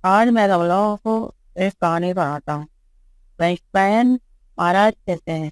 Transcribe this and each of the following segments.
आज मैं तुम लोगों को एक कहानी सुनाता हूँ। वैशंपायन महाराज कहते हैं,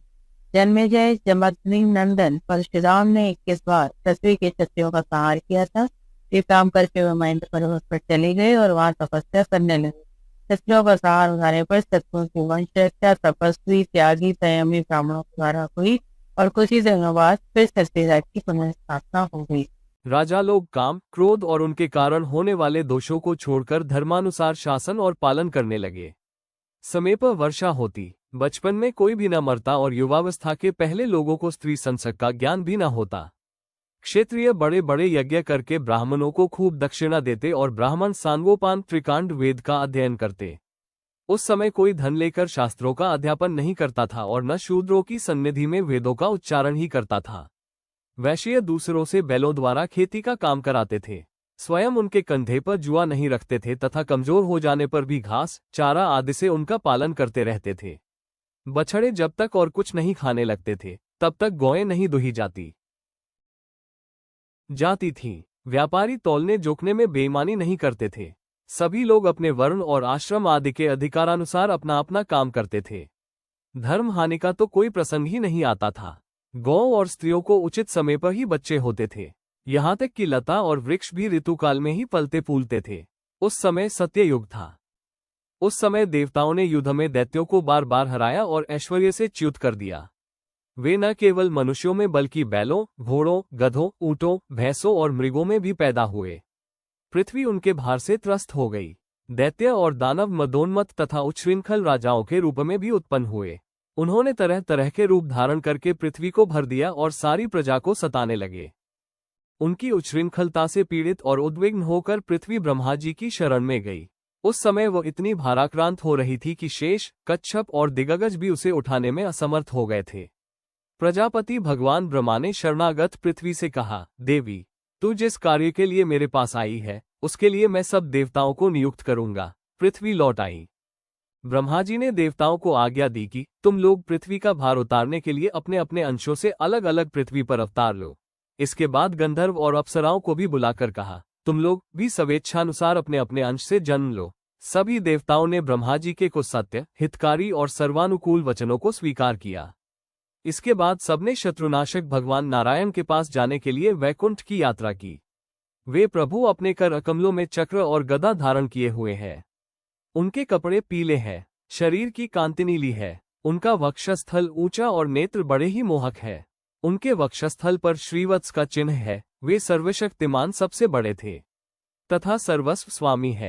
जन्मेजय जमदग्नि नंदन परशुराम ने 21 बार पृथ्वी के क्षत्रियों का संहार किया था। ये काम करके वे महेंद्र पर्वत पर चले गए और वहां तपस्या करने लगे। क्षत्रियों का संहार हो जाने पर शत्रुओं की वंश रक्षा तपस्वी त्यागी संयमी ब्राह्मणों द्वारा हुई और कुछ ही दिनों बाद फिर क्षत्रिय राज्य की पुनर्स्थापना हो गई। राजा लोग काम, क्रोध और उनके कारण होने वाले दोषों को छोड़कर धर्मानुसार शासन और पालन करने लगे। समय पर वर्षा होती, बचपन में कोई भी न मरता और युवावस्था के पहले लोगों को स्त्री संसर्ग का ज्ञान भी न होता। क्षेत्रीय बड़े बड़े यज्ञ करके ब्राह्मणों को खूब दक्षिणा देते और ब्राह्मण सांगोपांग त्रिकांड वेद का अध्ययन करते। उस समय कोई धन लेकर शास्त्रों का अध्यापन नहीं करता था और न शूद्रों की सन्निधि में वेदों का उच्चारण ही करता था। वैश्य दूसरों से बैलों द्वारा खेती का काम कराते थे। स्वयं उनके कंधे पर जुआ नहीं रखते थे तथा कमजोर हो जाने पर भी घास, चारा आदि से उनका पालन करते रहते थे। बछड़े जब तक और कुछ नहीं खाने लगते थे, तब तक गौएं नहीं दुही जाती थीं। व्यापारी तौलने जोखने में बेईमानी नहीं करते थे। सभी लोग अपने वर्ण और आश्रम आदि के अधिकारानुसार अपना अपना काम करते थे। धर्म हानि का तो कोई प्रसंग ही नहीं आता था। गौ और स्त्रियों को उचित समय पर ही बच्चे होते थे। यहाँ तक कि लता और वृक्ष भी ऋतुकाल में ही फलते फूलते थे। उस समय सत्ययुग था। उस समय देवताओं ने युद्ध में दैत्यों को बार बार हराया और ऐश्वर्य से च्युत कर दिया। वे न केवल मनुष्यों में बल्कि बैलों, घोड़ों, गधों, ऊँटों, भैंसों और मृगों में भी पैदा हुए। पृथ्वी उनके भार से त्रस्त हो गई। दैत्य और दानव मदोन्मत्त तथा उच्छृंखल राजाओं के रूप में भी उत्पन्न हुए। उन्होंने तरह तरह के रूप धारण करके पृथ्वी को भर दिया और सारी प्रजा को सताने लगे। उनकी उच्छृंखलता से पीड़ित और उद्विग्न होकर पृथ्वी ब्रह्मा जी की शरण में गई। उस समय वो इतनी भाराक्रांत हो रही थी कि शेष, कच्छप और दिग्गज भी उसे उठाने में असमर्थ हो गए थे। प्रजापति भगवान ब्रह्मा ने शरणागत पृथ्वी से कहा, देवी, तू जिस कार्य के लिए मेरे पास आई है, उसके लिए मैं सब देवताओं को नियुक्त करूंगा। पृथ्वी लौट आई। ब्रह्मा जी ने देवताओं को आज्ञा दी कि तुम लोग पृथ्वी का भार उतारने के लिए अपने अपने अंशों से अलग अलग पृथ्वी पर अवतार लो। इसके बाद गंधर्व और अप्सराओं को भी बुलाकर कहा, तुम लोग भी स्वेच्छानुसार अपने अपने अंश से जन्म लो। सभी देवताओं ने ब्रह्मा जी के कुछ सत्य, हितकारी और सर्वानुकूल वचनों को स्वीकार किया। इसके बाद सबने शत्रुनाशक भगवान नारायण के पास जाने के लिए वैकुंठ की यात्रा की। वे प्रभु अपने कर कमलों में चक्र और गदा धारण किए हुए हैं। उनके कपड़े पीले हैं, शरीर की कांति नीली है। उनका वक्षस्थल ऊंचा और नेत्र बड़े ही मोहक है। उनके वक्षस्थल पर श्रीवत्स का चिन्ह है। वे सर्वशक्तिमान सबसे बड़े थे तथा सर्वस्व स्वामी है।